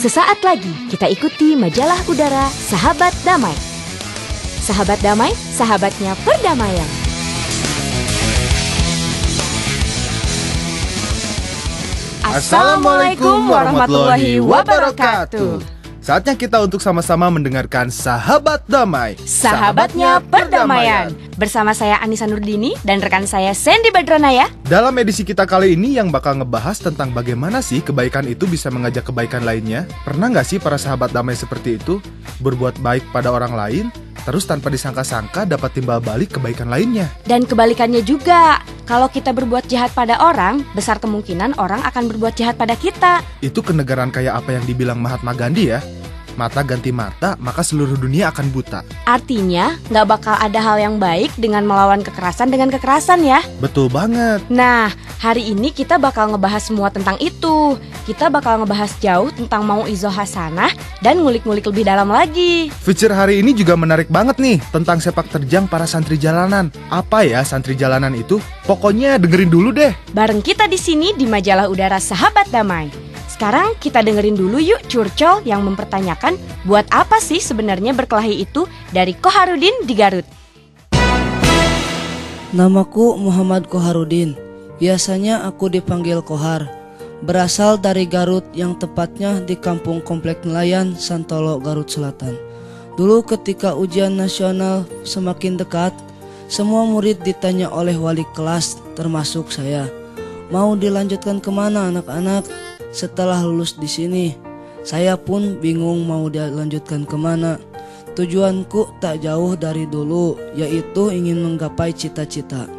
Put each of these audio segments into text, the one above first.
Sesaat lagi kita ikuti majalah udara Sahabat Damai. Sahabat Damai, sahabatnya perdamaian. Assalamualaikum warahmatullahi wabarakatuh. Saatnya kita untuk sama-sama mendengarkan Sahabat Damai, Sahabatnya perdamaian. Bersama saya Anissa Nurdini dan rekan saya Sandy Badranaya. Dalam edisi kita kali ini yang bakal ngebahas tentang bagaimana sih kebaikan itu bisa mengajak kebaikan lainnya. Pernah nggak sih para sahabat damai seperti itu berbuat baik pada orang lain, terus tanpa disangka-sangka dapat timbal balik kebaikan lainnya? Dan kebalikannya juga, kalau kita berbuat jahat pada orang, besar kemungkinan orang akan berbuat jahat pada kita. Itu kenegaraan kayak apa yang dibilang Mahatma Gandhi ya? Mata ganti mata, maka seluruh dunia akan buta. Artinya, nggak bakal ada hal yang baik dengan melawan kekerasan dengan kekerasan ya. Betul banget. Nah, hari ini kita bakal ngebahas semua tentang itu. Kita bakal ngebahas jauh tentang mau'izah hasanah dan ngulik-ngulik lebih dalam lagi. Feature hari ini juga menarik banget nih, tentang sepak terjang para santri jalanan. Apa ya santri jalanan itu? Pokoknya dengerin dulu deh. Bareng kita di sini di majalah udara Sahabat Damai. Sekarang kita dengerin dulu yuk curcol yang mempertanyakan buat apa sih sebenarnya berkelahi itu dari Koharudin di Garut. Namaku Muhammad Koharudin. Biasanya aku dipanggil Kohar. Berasal dari Garut, yang tepatnya di Kampung Komplek Nelayan, Santolo, Garut Selatan. Dulu ketika ujian nasional semakin dekat, semua murid ditanya oleh wali kelas termasuk saya. Mau dilanjutkan kemana anak-anak? Setelah lulus di sini, saya pun bingung mau dilanjutkan kemana. Tujuanku tak jauh dari dulu, yaitu ingin menggapai cita-cita.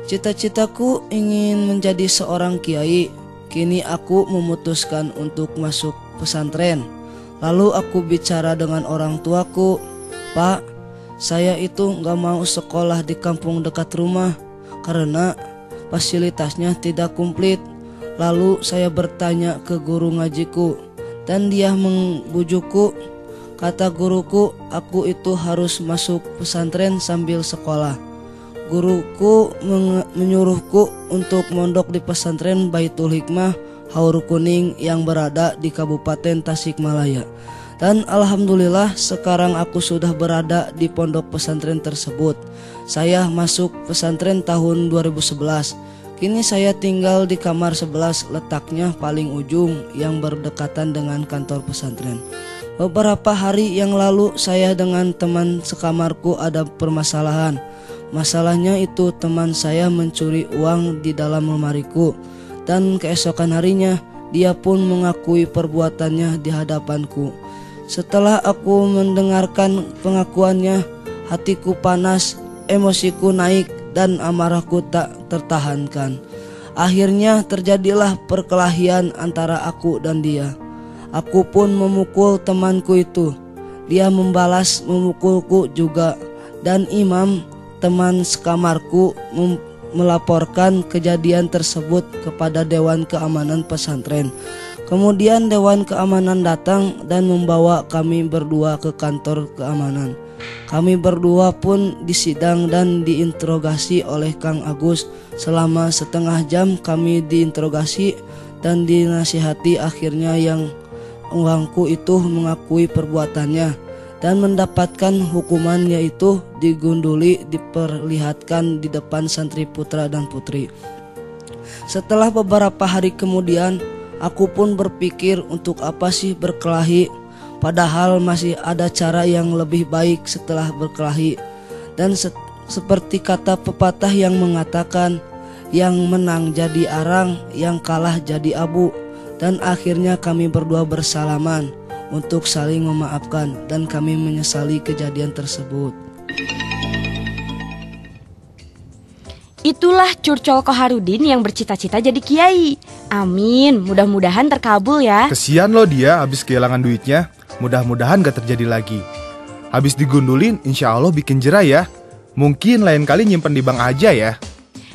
Cita-citaku ingin menjadi seorang kiai. Kini aku memutuskan untuk masuk pesantren. Lalu aku bicara dengan orang tuaku, "Pak, saya itu gak mau sekolah di kampung dekat rumah karena fasilitasnya tidak komplit." Lalu saya bertanya ke guru ngajiku dan dia membujukku. Kata guruku, aku itu harus masuk pesantren sambil sekolah. Guruku menyuruhku untuk mondok di pesantren Baitul Hikmah Haur Kuning yang berada di Kabupaten Tasikmalaya. Dan alhamdulillah sekarang aku sudah berada di pondok pesantren tersebut. Saya masuk pesantren tahun 2011. Kini saya tinggal di kamar 11, letaknya paling ujung yang berdekatan dengan kantor pesantren. Beberapa hari yang lalu saya dengan teman sekamarku ada permasalahan. Masalahnya itu teman saya mencuri uang di dalam lemariku. Dan keesokan harinya dia pun mengakui perbuatannya di hadapanku. Setelah aku mendengarkan pengakuannya, hatiku panas, emosiku naik, dan amarahku tak tertahankan. Akhirnya terjadilah perkelahian antara aku dan dia. Aku pun memukul temanku itu. Dia membalas memukulku juga. Dan imam, teman sekamarku, melaporkan kejadian tersebut kepada Dewan Keamanan Pesantren. Kemudian Dewan Keamanan datang dan membawa kami berdua ke kantor keamanan. Kami berdua pun disidang dan diinterogasi oleh Kang Agus. Selama setengah jam kami diinterogasi dan dinasihati. Akhirnya yang uangku itu mengakui perbuatannya dan mendapatkan hukuman, yaitu digunduli, diperlihatkan di depan santri putra dan putri. Setelah beberapa hari kemudian, aku pun berpikir untuk apa sih berkelahi? Padahal masih ada cara yang lebih baik setelah berkelahi. Dan seperti kata pepatah yang mengatakan, yang menang jadi arang, yang kalah jadi abu. Dan akhirnya kami berdua bersalaman untuk saling memaafkan, dan kami menyesali kejadian tersebut. Itulah curcol Koharudin yang bercita-cita jadi kiai. Amin, mudah-mudahan terkabul ya. Kesian loh dia habis kehilangan duitnya. Mudah-mudahan gak terjadi lagi. Habis digundulin, insya Allah bikin jerah ya. Mungkin lain kali nyimpen di bank aja ya.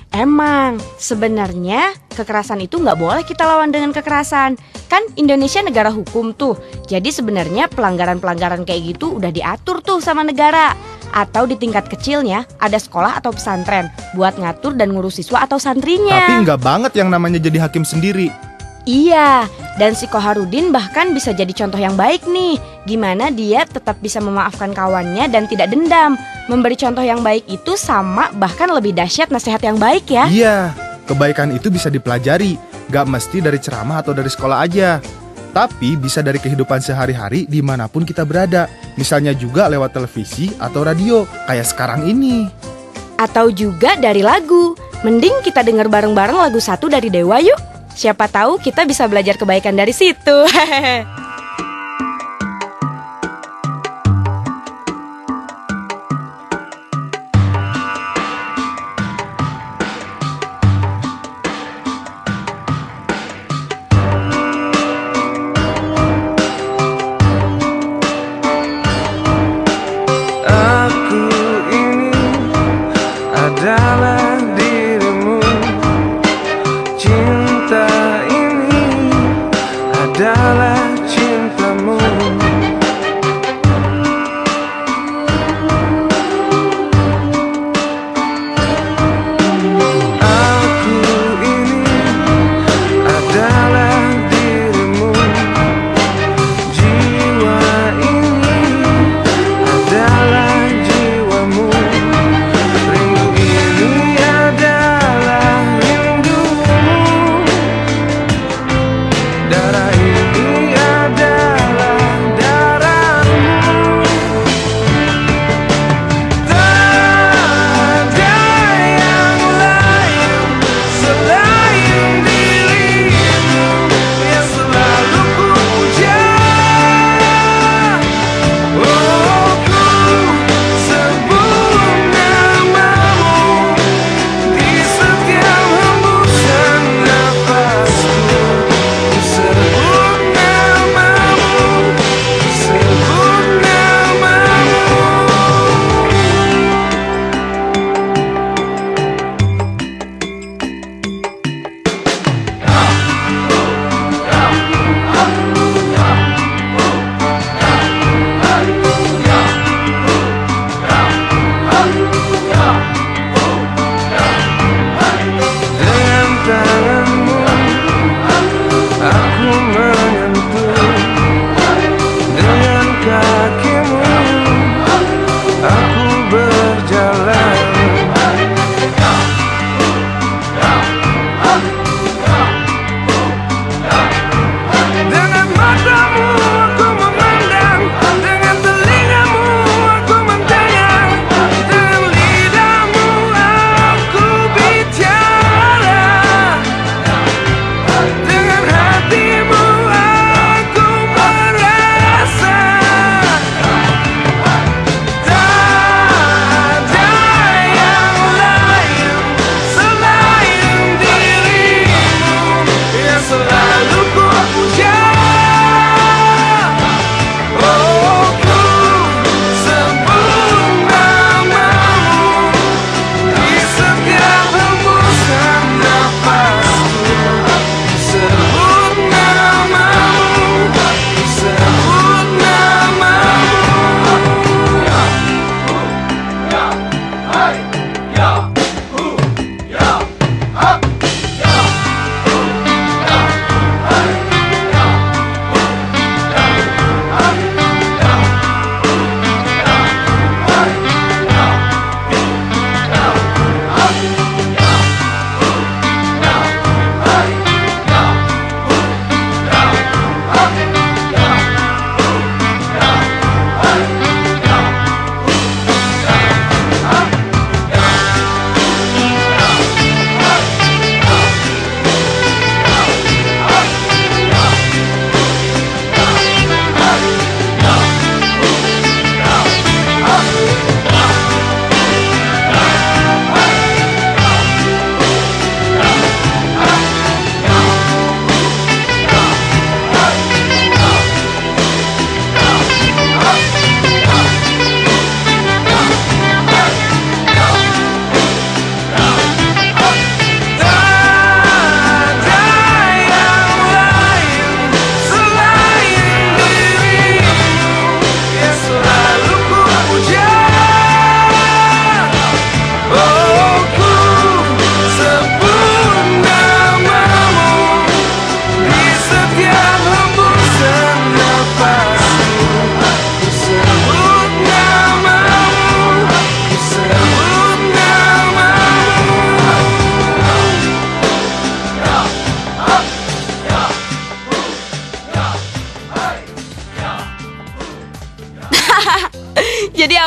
Emang, sebenarnya kekerasan itu nggak boleh kita lawan dengan kekerasan. Kan Indonesia negara hukum tuh. Jadi sebenarnya pelanggaran-pelanggaran kayak gitu udah diatur tuh sama negara. Atau di tingkat kecilnya ada sekolah atau pesantren buat ngatur dan ngurus siswa atau santrinya. Tapi nggak banget yang namanya jadi hakim sendiri. Iya, dan si Koharudin bahkan bisa jadi contoh yang baik nih. Gimana dia tetap bisa memaafkan kawannya dan tidak dendam. Memberi contoh yang baik itu sama bahkan lebih dahsyat nasihat yang baik ya. Iya, kebaikan itu bisa dipelajari, gak mesti dari ceramah atau dari sekolah aja. Tapi bisa dari kehidupan sehari-hari dimanapun kita berada. Misalnya juga lewat televisi atau radio, kayak sekarang ini. Atau juga dari lagu. Mending kita dengar bareng-bareng lagu satu dari Dewa yuk. Siapa tahu kita bisa belajar kebaikan dari situ. Aku ini adalah dirimu. Cinta ini adalah cintamu. Aku ini adalah dirimu. Jiwa ini adalah jiwamu. Rindu ini adalah rindumu.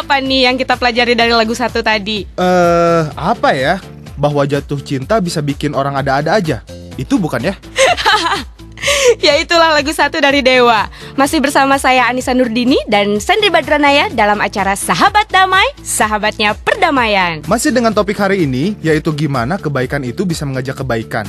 Apa nih yang kita pelajari dari lagu 1 tadi? Apa ya? Bahwa jatuh cinta bisa bikin orang ada-ada aja. Itu bukan ya? Ya itulah lagu 1 dari Dewa. Masih bersama saya Anissa Nurdini dan Sandri Badranaya dalam acara Sahabat Damai, Sahabatnya Perdamaian. Masih dengan topik hari ini, yaitu gimana kebaikan itu bisa mengajak kebaikan.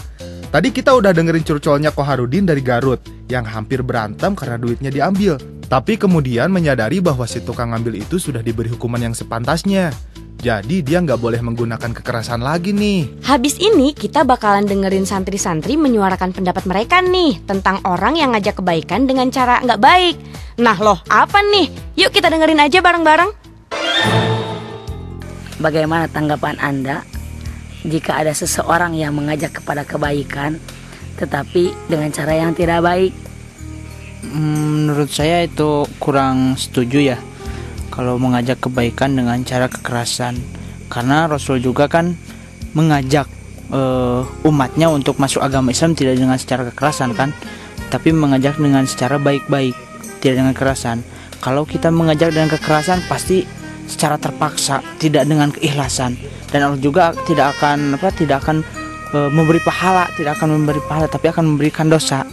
Tadi kita udah dengerin curcolnya Koharudin dari Garut yang hampir berantem karena duitnya diambil. Tapi kemudian menyadari bahwa si tukang ngambil itu sudah diberi hukuman yang sepantasnya. Jadi dia nggak boleh menggunakan kekerasan lagi nih. Habis ini kita bakalan dengerin santri-santri menyuarakan pendapat mereka nih tentang orang yang ngajak kebaikan dengan cara nggak baik. Nah loh, apa nih? Yuk kita dengerin aja bareng-bareng. Bagaimana tanggapan Anda jika ada seseorang yang mengajak kepada kebaikan tetapi dengan cara yang tidak baik? Menurut saya itu kurang setuju ya kalau mengajak kebaikan dengan cara kekerasan, karena Rasul juga kan mengajak umatnya untuk masuk agama Islam tidak dengan secara kekerasan kan, tapi mengajak dengan secara baik-baik, tidak dengan kekerasan. Kalau kita mengajak dengan kekerasan pasti secara terpaksa, tidak dengan keikhlasan, dan Allah juga tidak akan memberi pahala, tapi akan memberikan dosa.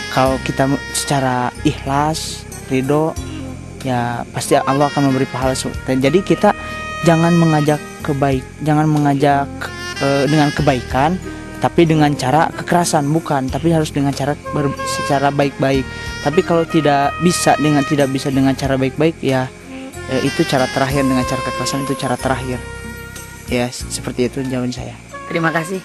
Kalau kita secara ikhlas, ridho, ya pasti Allah akan memberi pahala. Jadi kita jangan mengajak dengan kebaikan, tapi dengan cara kekerasan, bukan. Tapi harus dengan secara baik-baik. Tapi kalau tidak bisa dengan cara baik-baik, ya itu cara terakhir. Dengan cara kekerasan itu cara terakhir. Ya seperti itu jawaban saya. Terima kasih.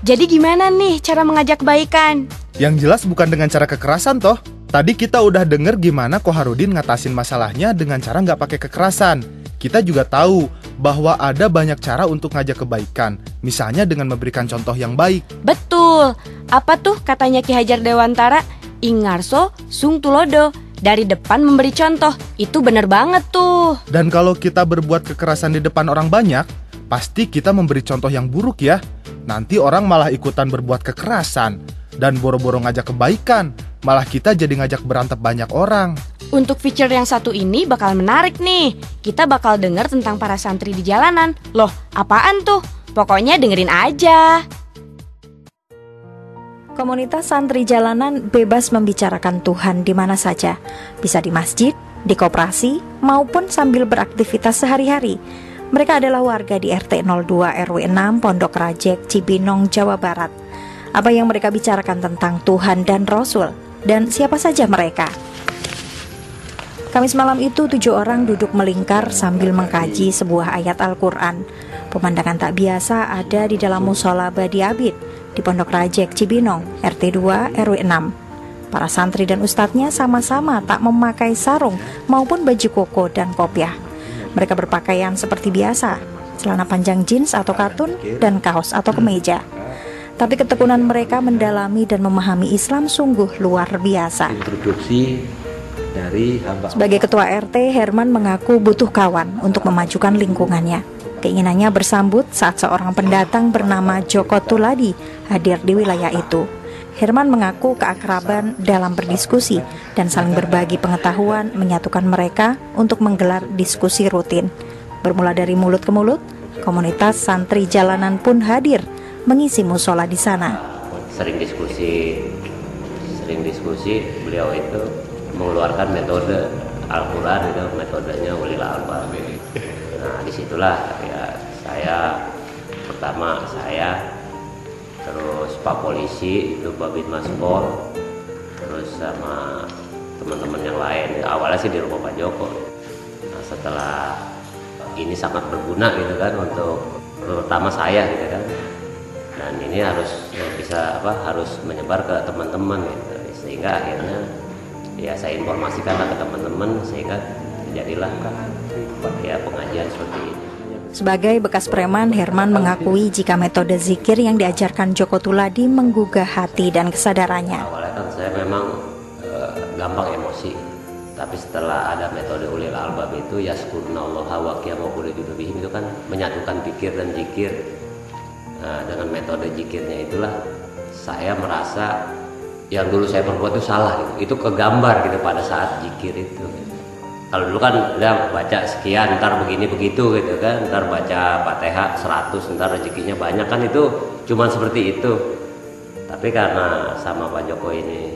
Jadi gimana nih cara mengajak kebaikan? Yang jelas bukan dengan cara kekerasan toh. Tadi kita udah denger gimana Koharudin ngatasin masalahnya dengan cara nggak pakai kekerasan. Kita juga tahu bahwa ada banyak cara untuk ngajak kebaikan. Misalnya dengan memberikan contoh yang baik. Betul. Apa tuh katanya Ki Hajar Dewantara? Ingarso sung tulodo. Dari depan memberi contoh. Itu bener banget tuh. Dan kalau kita berbuat kekerasan di depan orang banyak, pasti kita memberi contoh yang buruk ya. Nanti orang malah ikutan berbuat kekerasan dan boro-boro ngajak kebaikan. Malah kita jadi ngajak berantem banyak orang. Untuk feature yang satu ini bakal menarik nih. Kita bakal denger tentang para santri di jalanan. Loh, apaan tuh? Pokoknya dengerin aja. Komunitas santri jalanan bebas membicarakan Tuhan di mana saja. Bisa di masjid, di koperasi, maupun sambil beraktivitas sehari-hari. Mereka adalah warga di RT 02 RW 6 Pondok Rajek, Cibinong, Jawa Barat. Apa yang mereka bicarakan tentang Tuhan dan Rasul, dan siapa saja mereka? Kamis malam itu 7 orang duduk melingkar sambil mengkaji sebuah ayat Al-Quran. Pemandangan tak biasa ada di dalam musola Badi Abid di Pondok Rajek, Cibinong, RT 2 RW 6. Para santri dan ustadznya sama-sama tak memakai sarung maupun baju koko dan kopiah. Mereka berpakaian seperti biasa, celana panjang jeans atau katun dan kaos atau kemeja. Tapi ketekunan mereka mendalami dan memahami Islam sungguh luar biasa. Introduksi dari hamba. Sebagai ketua RT, Herman mengaku butuh kawan untuk memajukan lingkungannya. Keinginannya bersambut saat seorang pendatang bernama Joko Tuladi hadir di wilayah itu. Herman mengaku keakraban dalam berdiskusi dan saling berbagi pengetahuan menyatukan mereka untuk menggelar diskusi rutin. Bermula dari mulut ke mulut, komunitas santri jalanan pun hadir mengisi musola di sana. Sering diskusi, beliau itu mengeluarkan metode Al-Quran, itu metodenya ulil albab. Nah disitulah ya saya terus Pak Polisi itu Babin Maspol, terus sama teman-teman yang lain. Awalnya sih di rumah Pak Joko. Nah, setelah ini sangat berguna gitu kan untuk terutama saya gitu kan. Dan ini harus harus menyebar ke teman-teman gitu. Sehingga akhirnya ya saya informasikanlah ke teman-teman sehingga jadilah kan ya pengajian seperti ini. Sebagai bekas preman, Herman mengakui jika metode zikir yang diajarkan Joko Tuladi menggugah hati dan kesadarannya. Awalnya kan saya memang gampang emosi, tapi setelah ada metode ulil albab itu yaskurunallaha wa qiyamu qulubihim itu kan menyatukan pikir dan zikir. Dengan metode zikirnya itulah saya merasa yang dulu saya perbuat itu salah gitu. Itu kegambar gitu pada saat zikir itu. Kalau dulu kan udah baca sekian, ntar begini begitu gitu kan, ntar baca Fatihah 100, ntar rezekinya banyak kan, itu cuman seperti itu. Tapi karena sama Pak Joko ini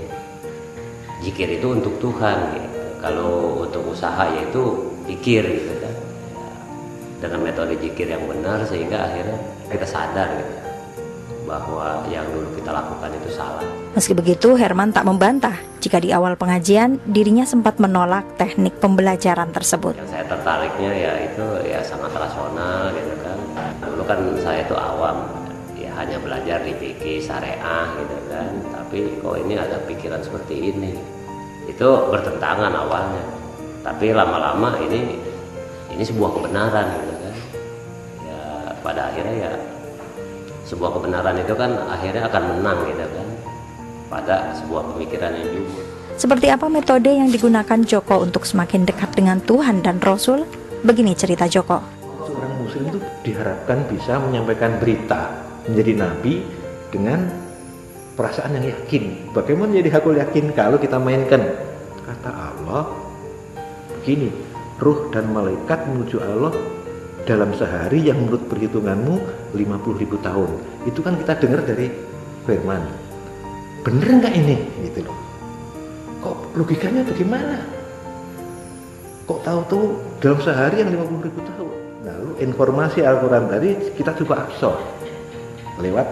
zikir itu untuk Tuhan gitu. Kalau untuk usaha yaitu pikir gitu kan. Ya, dengan metode zikir yang benar sehingga akhirnya kita sadar gitu bahwa yang dulu kita lakukan itu salah. Meski begitu, Herman tak membantah jika di awal pengajian dirinya sempat menolak teknik pembelajaran tersebut. Yang saya tertariknya ya itu ya sangat rasional gitu kan. Dulu kan saya itu awam, ya hanya belajar di fikih syariah gitu kan. Tapi kok ini ada pikiran seperti ini, itu bertentangan awalnya. Tapi lama-lama ini sebuah kebenaran gitu kan. Ya pada akhirnya ya sebuah kebenaran itu kan akhirnya akan menang gitu kan pada sebuah pemikiran yang juga. Seperti apa metode yang digunakan Joko untuk semakin dekat dengan Tuhan dan Rasul? Begini cerita Joko. Seorang muslim itu diharapkan bisa menyampaikan berita, menjadi nabi dengan perasaan yang yakin. Bagaimana jadi hakul yakin kalau kita mainkan kata Allah begini, ruh dan malaikat menuju Allah dalam sehari yang menurut perhitunganmu 50.000 tahun. Itu kan kita dengar dari firman. Bener nggak ini? Gitu loh. Kok logikanya bagaimana? Kok tahu-tahu dalam sehari yang 50.000 tahun? Lalu informasi Al-Quran tadi kita coba absorb lewat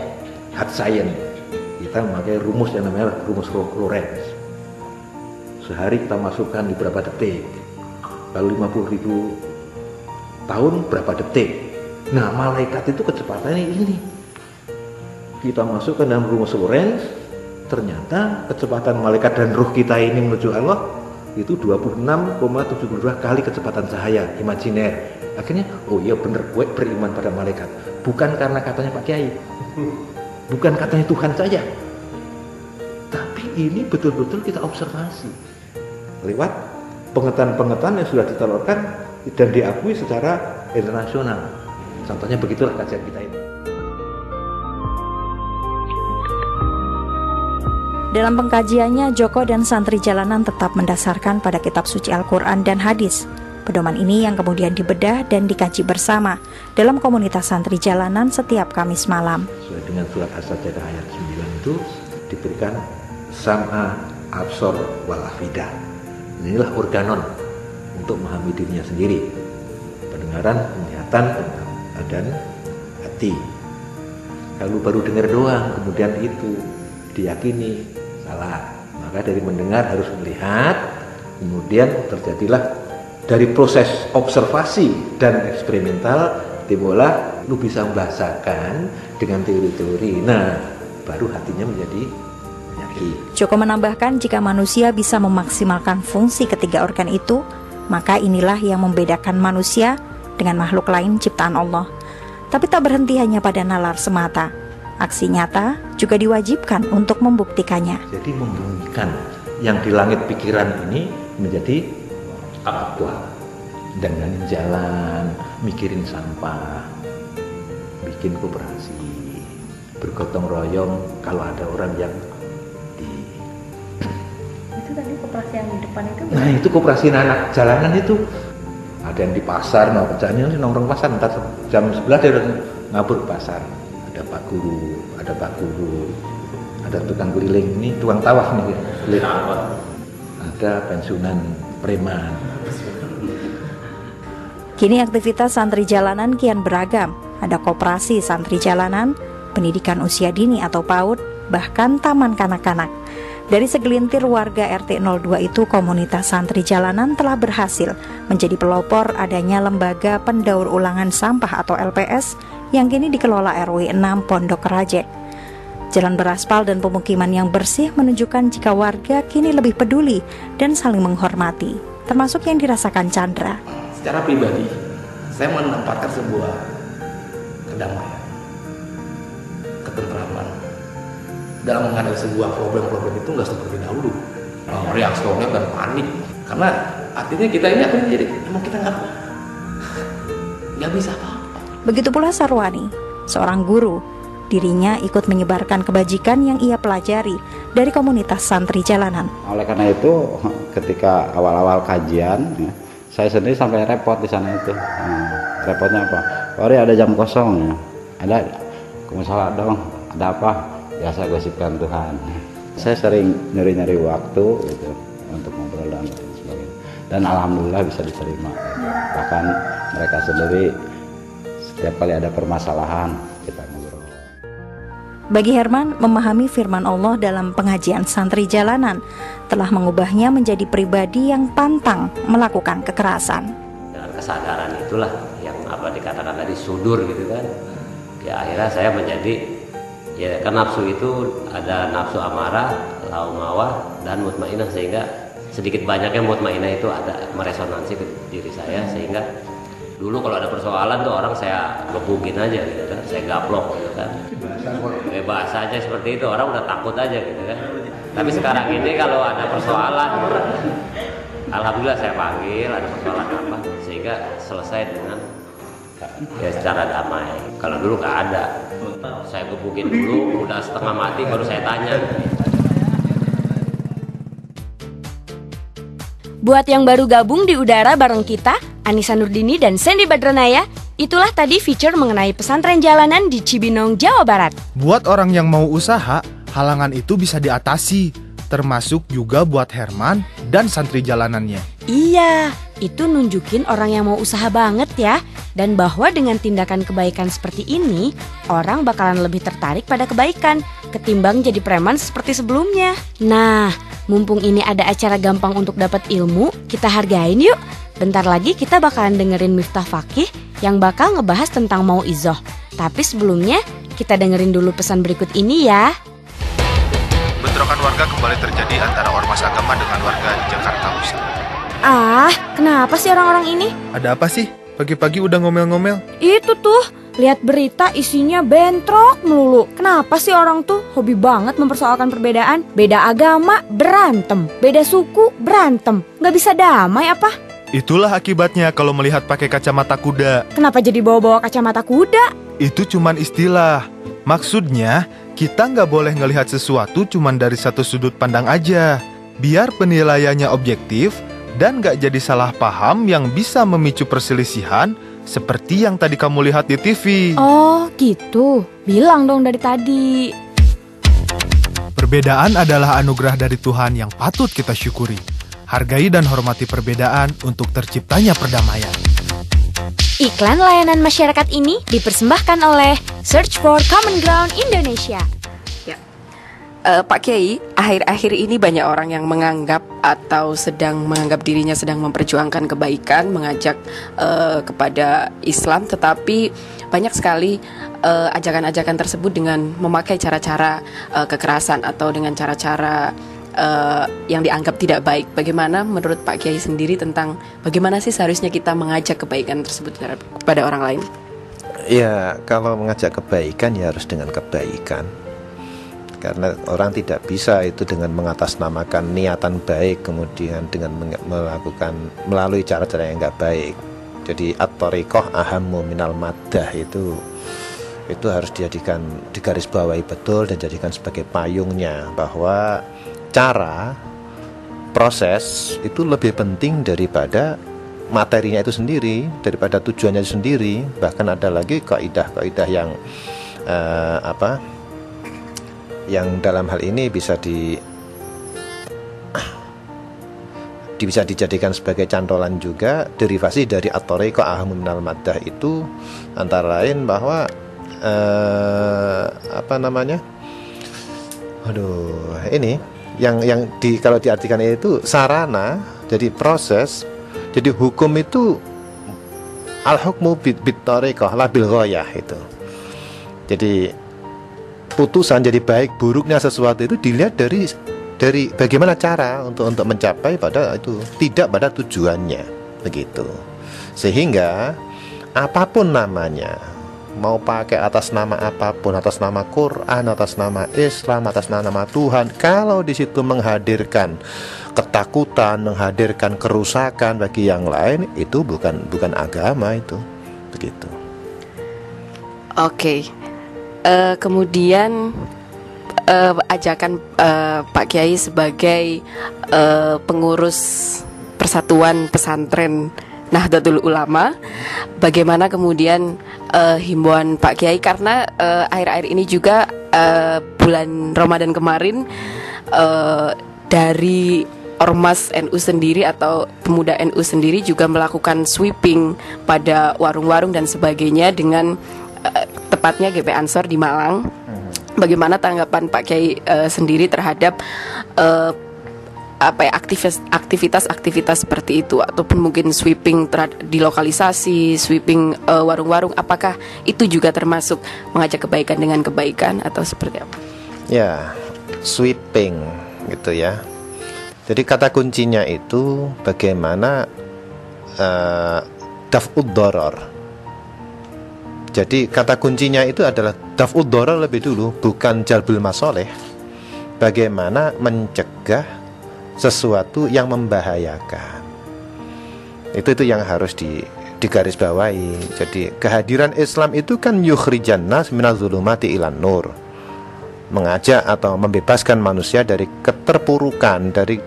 hard science. Kita memakai rumus yang namanya rumus Lorentz. Sehari kita masukkan di berapa detik. Lalu 50.000 tahun berapa detik. Nah, malaikat itu kecepatannya ini. Kita masukkan dalam rumus Lorentz, ternyata kecepatan malaikat dan ruh kita ini menuju Allah itu 26,72 kali kecepatan cahaya imajiner. Akhirnya, oh iya bener, gue beriman pada malaikat. Bukan karena katanya Pak Kiai, bukan katanya Tuhan saja, tapi ini betul-betul kita observasi lewat pengetahuan-pengetahuan yang sudah ditelurkan dan diakui secara internasional. Contohnya begitulah kajian kita ini. Dalam pengkajiannya, Joko dan santri jalanan tetap mendasarkan pada kitab suci Al-Quran dan hadis. Pedoman ini yang kemudian dibedah dan dikaji bersama dalam komunitas santri jalanan setiap Kamis malam. Sesuai dengan surat As-Sajdah ayat 9 itu diberikan sam'a, absor, wal afidah. Inilah organon untuk memahami dirinya sendiri. Pendengaran, penglihatan, dan hati. Kalau baru dengar doang, kemudian itu diyakini salah. Maka dari mendengar harus melihat, kemudian terjadilah dari proses observasi dan eksperimental timbullah lu bisa membahasakan dengan teori-teori. Nah, baru hatinya menjadi yakin. Joko menambahkan jika manusia bisa memaksimalkan fungsi ketiga organ itu, maka inilah yang membedakan manusia dengan makhluk lain ciptaan Allah. Tapi tak berhenti hanya pada nalar semata. Aksi nyata juga diwajibkan untuk membuktikannya. Jadi membunyikan yang di langit pikiran ini menjadi aktual. Dengan jalan, mikirin sampah, bikin koperasi, bergotong royong kalau ada orang yang di... Itu tadi koperasi yang di depan itu? Nah itu koperasi anak jalanan itu. Ada yang di pasar, mau kerjanya nongkrong pasar, ntar jam 11 dia udah ngabur pasar. Ada Pak Guru, ada tukang keliling, ini tukang tawaf nih, ada pensiunan preman. Kini aktivitas santri jalanan kian beragam. Ada koperasi santri jalanan, pendidikan usia dini atau PAUD, bahkan taman kanak-kanak. Dari segelintir warga RT 02 itu, komunitas santri jalanan telah berhasil menjadi pelopor adanya lembaga pendaur ulangan sampah atau LPS yang kini dikelola RW 6 Pondok Rajek. Jalan beraspal dan pemukiman yang bersih menunjukkan jika warga kini lebih peduli dan saling menghormati, termasuk yang dirasakan Chandra. Secara pribadi, saya menempatkan sebuah kedamaian, ketentraman dalam menghadapi sebuah problem-problem itu nggak seperti dahulu, reaksinya dan panik. Karena artinya kita ini akan jadi emang kita nggak bisa apa-apa. Begitu pula Sarwani, seorang guru. Dirinya ikut menyebarkan kebajikan yang ia pelajari dari komunitas santri jalanan. Oleh karena itu, ketika awal-awal kajian, saya sendiri sampai repot di sana itu. Repotnya apa? Ori ada jam kosong ya, ada salat dong, ada apa? Ya saya gosipkan Tuhan. Saya sering nyari waktu gitu untuk ngobrol dan lain sebagainya. Dan alhamdulillah bisa diterima. Bahkan mereka sendiri setiap kali ada permasalahan kita ngobrol. Bagi Herman, memahami firman Allah dalam pengajian santri jalanan telah mengubahnya menjadi pribadi yang pantang melakukan kekerasan. Dengan kesadaran itulah yang apa dikatakan tadi sudur gitu kan. Ya akhirnya saya menjadi ya kan nafsu itu ada nafsu amarah, laumawah dan mutmainah, sehingga sedikit banyaknya mutmainah itu ada meresonansi ke diri saya, sehingga dulu kalau ada persoalan tuh orang saya gebugin aja gitu kan, saya gaplok gitu kan. Bahasa aja seperti itu, orang udah takut aja gitu kan. Tapi sekarang ini kalau ada persoalan, alhamdulillah saya panggil, ada persoalan apa, sehingga selesai dengan ya secara damai. Kalau dulu nggak ada, saya gebugin dulu, udah setengah mati baru saya tanya. Buat yang baru gabung di udara bareng kita, Anissa Nurdini dan Sandy Badranaya, itulah tadi feature mengenai pesantren jalanan di Cibinong, Jawa Barat. Buat orang yang mau usaha, halangan itu bisa diatasi, termasuk juga buat Herman dan santri jalanannya. Iya, itu nunjukin orang yang mau usaha banget ya. Dan bahwa dengan tindakan kebaikan seperti ini, orang bakalan lebih tertarik pada kebaikan ketimbang jadi preman seperti sebelumnya. Nah, mumpung ini ada acara gampang untuk dapat ilmu, kita hargain yuk. Bentar lagi kita bakalan dengerin Miftah Fakih yang bakal ngebahas tentang mau'izoh. Tapi sebelumnya, kita dengerin dulu pesan berikut ini ya. Bentrokan warga kembali terjadi antara ormas agama dengan warga di Jakarta Pusat. Ah, kenapa sih orang-orang ini? Ada apa sih? Pagi-pagi udah ngomel-ngomel. Itu tuh, lihat berita isinya bentrok melulu. Kenapa sih orang tuh hobi banget mempersoalkan perbedaan? Beda agama, berantem. Beda suku, berantem. Nggak bisa damai apa? Itulah akibatnya kalau melihat pakai kacamata kuda. Kenapa jadi bawa-bawa kacamata kuda? Itu cuman istilah. Maksudnya, kita nggak boleh ngelihat sesuatu cuman dari satu sudut pandang aja. Biar penilaiannya objektif dan nggak jadi salah paham yang bisa memicu perselisihan seperti yang tadi kamu lihat di TV. Oh gitu, bilang dong dari tadi. Perbedaan adalah anugerah dari Tuhan yang patut kita syukuri. Hargai dan hormati perbedaan untuk terciptanya perdamaian. Iklan layanan masyarakat ini dipersembahkan oleh Search for Common Ground Indonesia. Pak Kiai, akhir-akhir ini banyak orang yang menganggap atau sedang menganggap dirinya sedang memperjuangkan kebaikan, mengajak kepada Islam, tetapi banyak sekali ajakan-ajakan tersebut dengan memakai cara-cara kekerasan atau dengan cara-cara yang dianggap tidak baik. Bagaimana menurut Pak Kiai sendiri tentang bagaimana sih seharusnya kita mengajak kebaikan tersebut kepada orang lain? Ya, kalau mengajak kebaikan ya harus dengan kebaikan. Karena orang tidak bisa itu dengan mengatasnamakan niatan baik kemudian dengan melakukan melalui cara-cara yang enggak baik. Jadi at-thariqah ahammu minal maddah itu harus dijadikan digarisbawahi betul dan jadikan sebagai payungnya, bahwa cara proses itu lebih penting daripada materinya itu sendiri, daripada tujuannya itu sendiri. Bahkan ada lagi kaidah-kaidah yang yang dalam hal ini bisa bisa dijadikan sebagai cantolan juga, derivasi dari at-thariqah ahammu minal maddah itu antara lain bahwa ini yang kalau diartikan itu sarana, jadi proses, jadi hukum itu al-hukmu bit-thariqah la bil ghayah itu. Jadi putusan jadi baik buruknya sesuatu itu dilihat dari bagaimana cara untuk mencapai pada itu, tidak pada tujuannya, begitu. Sehingga apapun namanya, mau pakai atas nama apapun, atas nama Quran, atas nama Islam, atas nama Tuhan, kalau di situ menghadirkan ketakutan, menghadirkan kerusakan bagi yang lain, itu bukan agama itu, begitu. Oke. Kemudian ajakan Pak Kiai sebagai pengurus Persatuan Pesantren Nahdlatul Ulama. Bagaimana kemudian himbauan Pak Kiai, karena akhir-akhir ini juga bulan Ramadan kemarin dari Ormas NU sendiri atau pemuda NU sendiri juga melakukan sweeping pada warung-warung dan sebagainya dengan tepatnya GP Ansor di Malang. Bagaimana tanggapan Pak Kiai sendiri terhadap aktivitas seperti itu, ataupun mungkin sweeping di lokalisasi, sweeping warung-warung, apakah itu juga termasuk mengajak kebaikan dengan kebaikan atau seperti apa? Ya, sweeping gitu ya. Jadi kata kuncinya itu bagaimana daf'ud doror. Jadi kata kuncinya itu adalah daf'ud doror lebih dulu, bukan jalbul masoleh. Bagaimana mencegah sesuatu yang membahayakan. Itu yang harus digarisbawahi. Jadi kehadiran Islam itu kan yukhrijan nas minaz zulumati ilan nur, mengajak atau membebaskan manusia dari keterpurukan, dari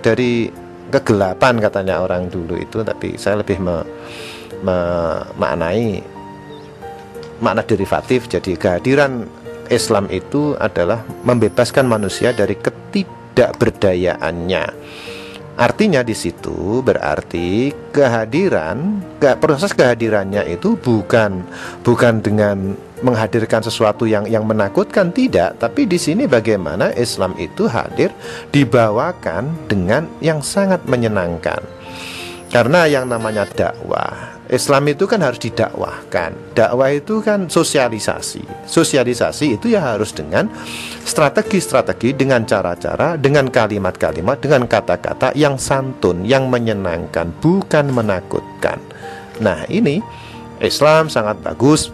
kegelapan katanya orang dulu itu. Tapi saya lebih memaknai makna derivatif. Jadi kehadiran Islam itu adalah membebaskan manusia dari ketidakberdayaannya. Artinya di situ berarti proses kehadirannya itu bukan dengan menghadirkan sesuatu yang menakutkan, tidak, tapi di sini bagaimana Islam itu hadir dibawakan dengan yang sangat menyenangkan. Karena yang namanya dakwah, Islam itu kan harus didakwahkan. Dakwah itu kan sosialisasi. Sosialisasi itu ya harus dengan strategi-strategi, dengan cara-cara, dengan kalimat-kalimat, dengan kata-kata yang santun, yang menyenangkan, bukan menakutkan. Nah, ini Islam sangat bagus.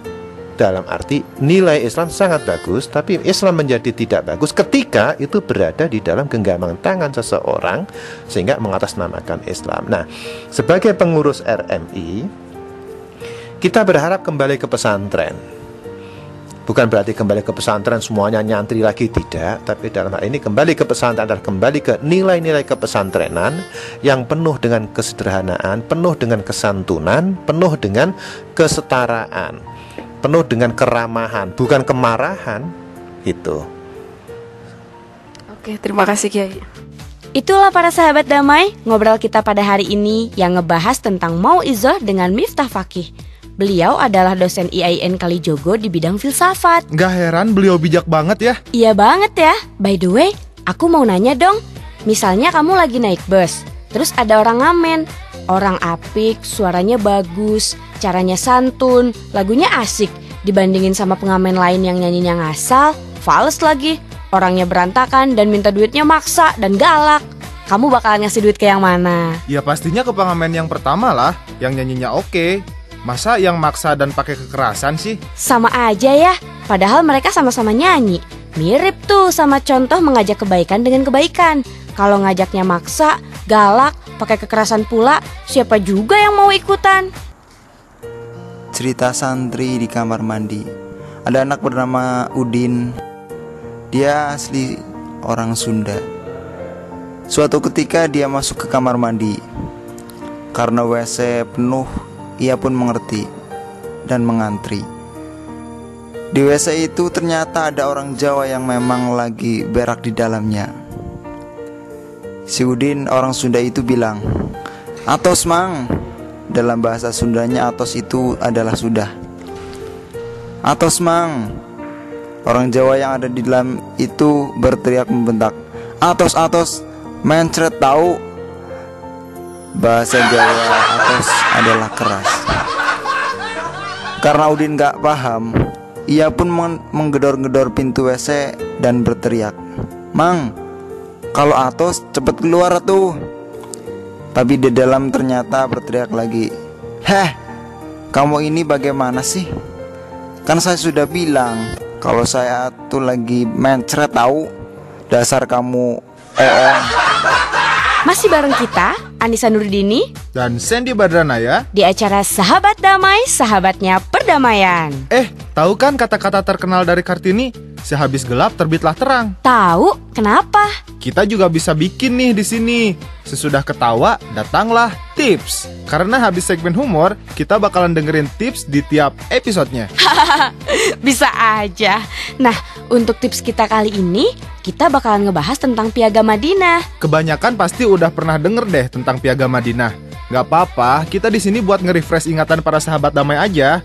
Dalam arti nilai Islam sangat bagus, tapi Islam menjadi tidak bagus ketika itu berada di dalam genggaman tangan seseorang sehingga mengatasnamakan Islam. Nah, sebagai pengurus RMI, kita berharap kembali ke pesantren. Bukan berarti kembali ke pesantren semuanya nyantri lagi, tidak. Tapi dalam hal ini kembali ke pesantren adalah kembali ke nilai-nilai kepesantrenan yang penuh dengan kesederhanaan, penuh dengan kesantunan, penuh dengan kesetaraan, penuh dengan keramahan, bukan kemarahan. Itu. Oke, terima kasih Kiai. Itulah para sahabat damai, ngobrol kita pada hari ini yang ngebahas tentang Mau'izah dengan Miftah Fakih. Beliau adalah dosen IAIN Kalijogo di bidang filsafat. Gak heran beliau bijak banget ya. Iya banget ya. By the way, aku mau nanya dong. Misalnya kamu lagi naik bus, terus ada orang ngamen. Orang apik, suaranya bagus, caranya santun, lagunya asik. Dibandingin sama pengamen lain yang nyanyinya ngasal, fales lagi. Orangnya berantakan dan minta duitnya maksa dan galak. Kamu bakalan ngasih duit ke yang mana? Ya pastinya ke pengamen yang pertama lah, yang nyanyinya oke. Masa yang maksa dan pakai kekerasan sih? Sama aja ya, padahal mereka sama-sama nyanyi. Mirip tuh sama contoh mengajak kebaikan dengan kebaikan. Kalau ngajaknya maksa, galak, pakai kekerasan pula, siapa juga yang mau ikutan? Cerita santri di kamar mandi. Ada anak bernama Udin. Dia asli orang Sunda. Suatu ketika dia masuk ke kamar mandi. Karena WC penuh, ia pun mengerti dan mengantri. Di WC itu ternyata ada orang Jawa yang memang lagi berak di dalamnya. Si Udin, orang Sunda itu bilang, "Atos mang." Dalam bahasa Sundanya atos itu adalah sudah. "Atos mang." Orang Jawa yang ada di dalam itu berteriak membentak, "Atos, atos, mencret tahu." Bahasa Jawa atos adalah keras. Karena Udin gak paham, ia pun menggedor-gedor pintu WC dan berteriak, "Mang, kalau atos cepet keluar tuh." Tapi di dalam ternyata berteriak lagi, "Heh, kamu ini bagaimana sih? Kan saya sudah bilang kalau saya tuh lagi mencret tahu. Dasar kamu oong." Masih bareng kita Anissa Nurdini dan Sandy Badranaya di acara Sahabat Damai, Sahabatnya Perdamaian. Tahu kan kata-kata terkenal dari Kartini? Sehabis gelap terbitlah terang. Tahu, kenapa? Kita juga bisa bikin nih di sini. Sesudah ketawa, datanglah tips. Karena habis segmen humor, kita bakalan dengerin tips di tiap episodenya. Bisa aja. Nah, untuk tips kita kali ini, kita bakalan ngebahas tentang Piagam Madinah. Kebanyakan pasti udah pernah denger deh tentang Piagam Madinah. Gak apa-apa, kita di sini buat nge-refresh ingatan para sahabat damai aja.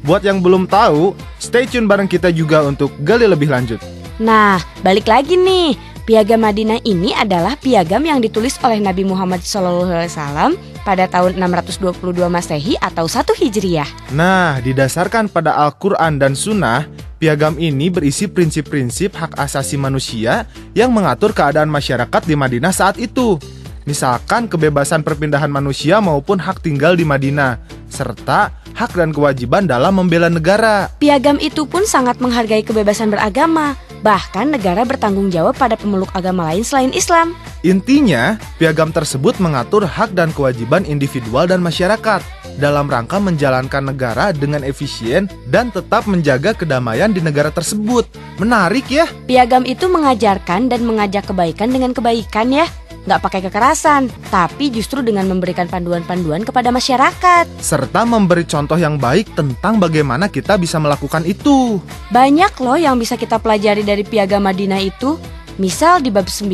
Buat yang belum tahu, stay tune bareng kita juga untuk gali lebih lanjut. Nah, balik lagi nih. Piagam Madinah ini adalah piagam yang ditulis oleh Nabi Muhammad SAW pada tahun 622 Masehi atau 1 Hijriah. Nah, didasarkan pada Al-Quran dan Sunnah, piagam ini berisi prinsip-prinsip hak asasi manusia yang mengatur keadaan masyarakat di Madinah saat itu. Misalkan kebebasan perpindahan manusia maupun hak tinggal di Madinah, serta hak dan kewajiban dalam membela negara. Piagam itu pun sangat menghargai kebebasan beragama. Bahkan negara bertanggung jawab pada pemeluk agama lain selain Islam. Intinya, piagam tersebut mengatur hak dan kewajiban individual dan masyarakat dalam rangka menjalankan negara dengan efisien dan tetap menjaga kedamaian di negara tersebut. Menarik ya? Piagam itu mengajarkan dan mengajak kebaikan dengan kebaikan ya. Nggak pakai kekerasan, tapi justru dengan memberikan panduan-panduan kepada masyarakat. Serta memberi contoh yang baik tentang bagaimana kita bisa melakukan itu. Banyak loh yang bisa kita pelajari dari Piagam Madinah itu. Misal di bab 9,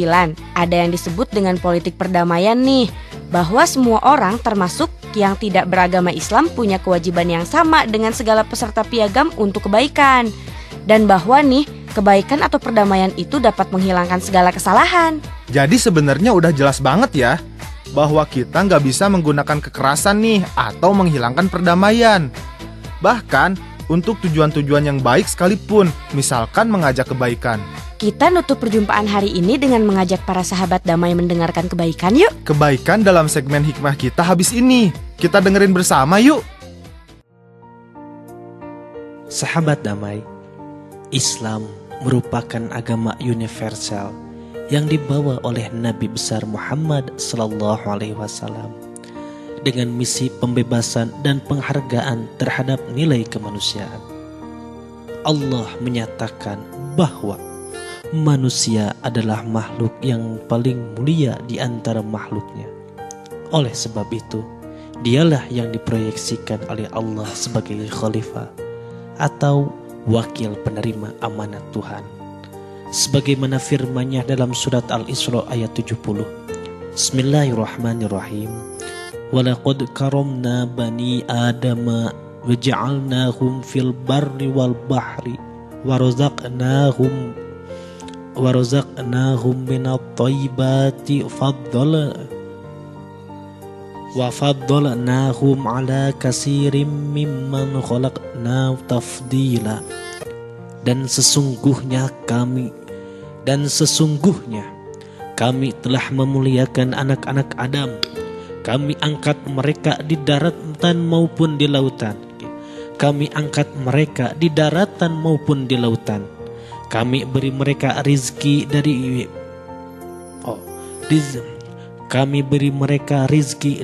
ada yang disebut dengan politik perdamaian nih. Bahwa semua orang termasuk yang tidak beragama Islam punya kewajiban yang sama dengan segala peserta piagam untuk kebaikan. Dan bahwa nih, kebaikan atau perdamaian itu dapat menghilangkan segala kesalahan. Jadi sebenarnya udah jelas banget ya, bahwa kita nggak bisa menggunakan kekerasan nih atau menghilangkan perdamaian. Bahkan untuk tujuan-tujuan yang baik sekalipun, misalkan mengajak kebaikan. Kita nutup perjumpaan hari ini dengan mengajak para sahabat damai mendengarkan kebaikan yuk. Kebaikan dalam segmen hikmah kita habis ini. Kita dengerin bersama yuk. Sahabat damai, Islam merupakan agama universal yang dibawa oleh Nabi besar Muhammad SAW dengan misi pembebasan dan penghargaan terhadap nilai kemanusiaan. Allah menyatakan bahwa manusia adalah makhluk yang paling mulia di antara makhluknya. Oleh sebab itu, dialah yang diproyeksikan oleh Allah sebagai khalifah atau wakil penerima amanat Tuhan. Sebagaimana firman-Nya dalam surat Al-Isra ayat 70. Bismillahirrahmanirrahim. Walaqad karamna bani adama waja'alnahum fil barri wal bahri warazaqnahum minat thayyibati faddalnahum ala katsirin mimman khalaqna tafdila. Dan sesungguhnya kami telah memuliakan anak-anak Adam. Kami angkat mereka di daratan maupun di lautan. Kami angkat mereka di daratan maupun di lautan. Kami beri mereka rizki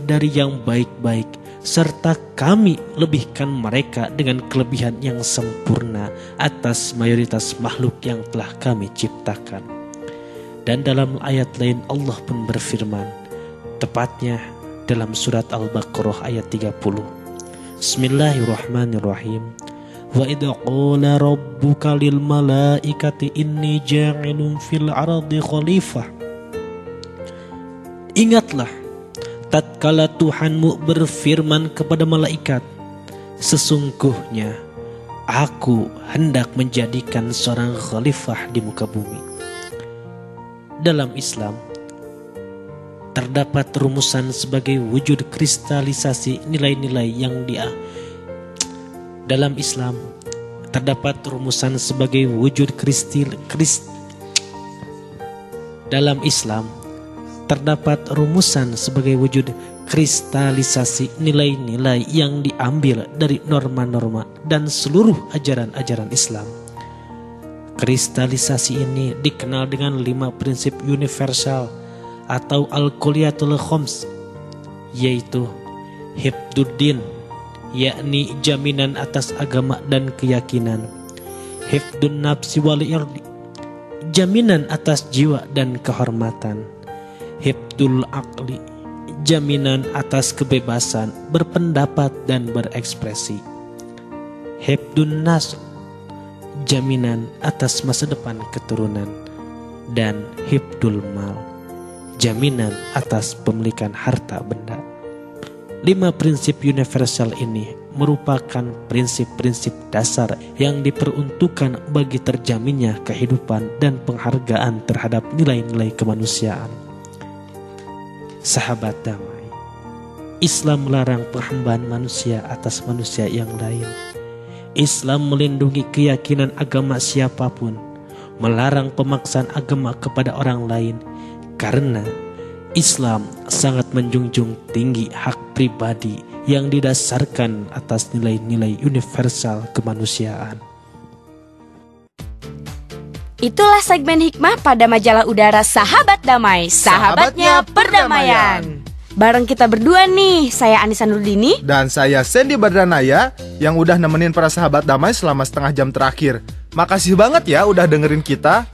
dari yang baik-baik, serta kami lebihkan mereka dengan kelebihan yang sempurna atas mayoritas makhluk yang telah kami ciptakan. Dan dalam ayat lain Allah pun berfirman, tepatnya dalam surat Al-Baqarah ayat 30. Bismillahirrahmanirrahim. Wa idza qala rabbuka lil malaikati inni ja'ilun fil ardi khalifah. Ingatlah tatkala Tuhanmu berfirman kepada malaikat, sesungguhnya aku hendak menjadikan seorang khalifah di muka bumi. Dalam Islam terdapat rumusan sebagai wujud kristalisasi nilai-nilai yang dalam Islam terdapat rumusan sebagai wujud dalam Islam terdapat rumusan sebagai wujud kristalisasi nilai-nilai yang diambil dari norma-norma dan seluruh ajaran-ajaran Islam. Kristalisasi ini dikenal dengan 5 prinsip universal atau Al-Quliyatul Khoms yaitu hifduddin, yakni jaminan atas agama dan keyakinan. Hifdun nafsi wal irdi, jaminan atas jiwa dan kehormatan. Hifdul aqli, jaminan atas kebebasan berpendapat dan berekspresi. Hifdun nasl, jaminan atas masa depan keturunan. Dan hifdul mal, jaminan atas pemilikan harta benda. 5 prinsip universal ini merupakan prinsip-prinsip dasar yang diperuntukkan bagi terjaminnya kehidupan dan penghargaan terhadap nilai-nilai kemanusiaan. Sahabat damai, Islam melarang penghambaan manusia atas manusia yang lain. Islam melindungi keyakinan agama siapapun, melarang pemaksaan agama kepada orang lain, karena Islam sangat menjunjung tinggi hak pribadi yang didasarkan atas nilai-nilai universal kemanusiaan. Itulah segmen hikmah pada majalah udara Sahabat Damai, sahabatnya perdamaian. Bareng kita berdua nih, saya Anissa Nurdini dan saya Sandy Badranaya yang udah nemenin para sahabat damai selama setengah jam terakhir. Makasih banget ya udah dengerin kita.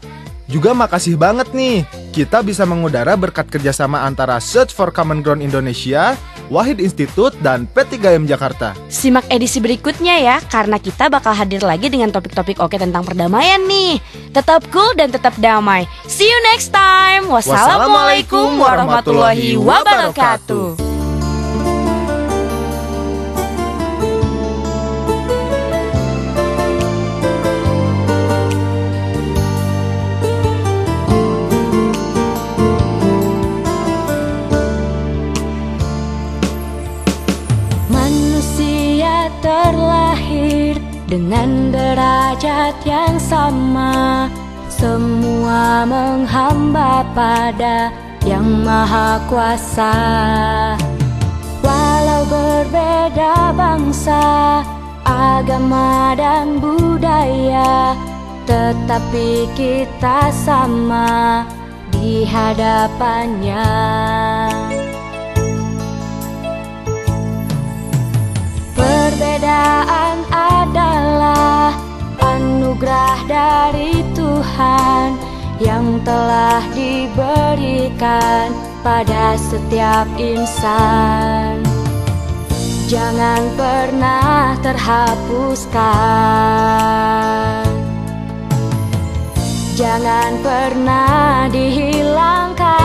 Juga makasih banget nih, kita bisa mengudara berkat kerjasama antara Search for Common Ground Indonesia, Wahid Institute, dan P3M Jakarta. Simak edisi berikutnya ya, karena kita bakal hadir lagi dengan topik-topik oke tentang perdamaian nih. Tetap cool dan tetap damai. See you next time. Wassalamualaikum warahmatullahi wabarakatuh. Terlahir dengan derajat yang sama, semua menghamba pada Yang Maha Kuasa. Walau berbeda bangsa, agama dan budaya, tetapi kita sama di hadapannya. Perbedaan adalah anugerah dari Tuhan yang telah diberikan pada setiap insan. Jangan pernah terhapuskan, jangan pernah dihilangkan.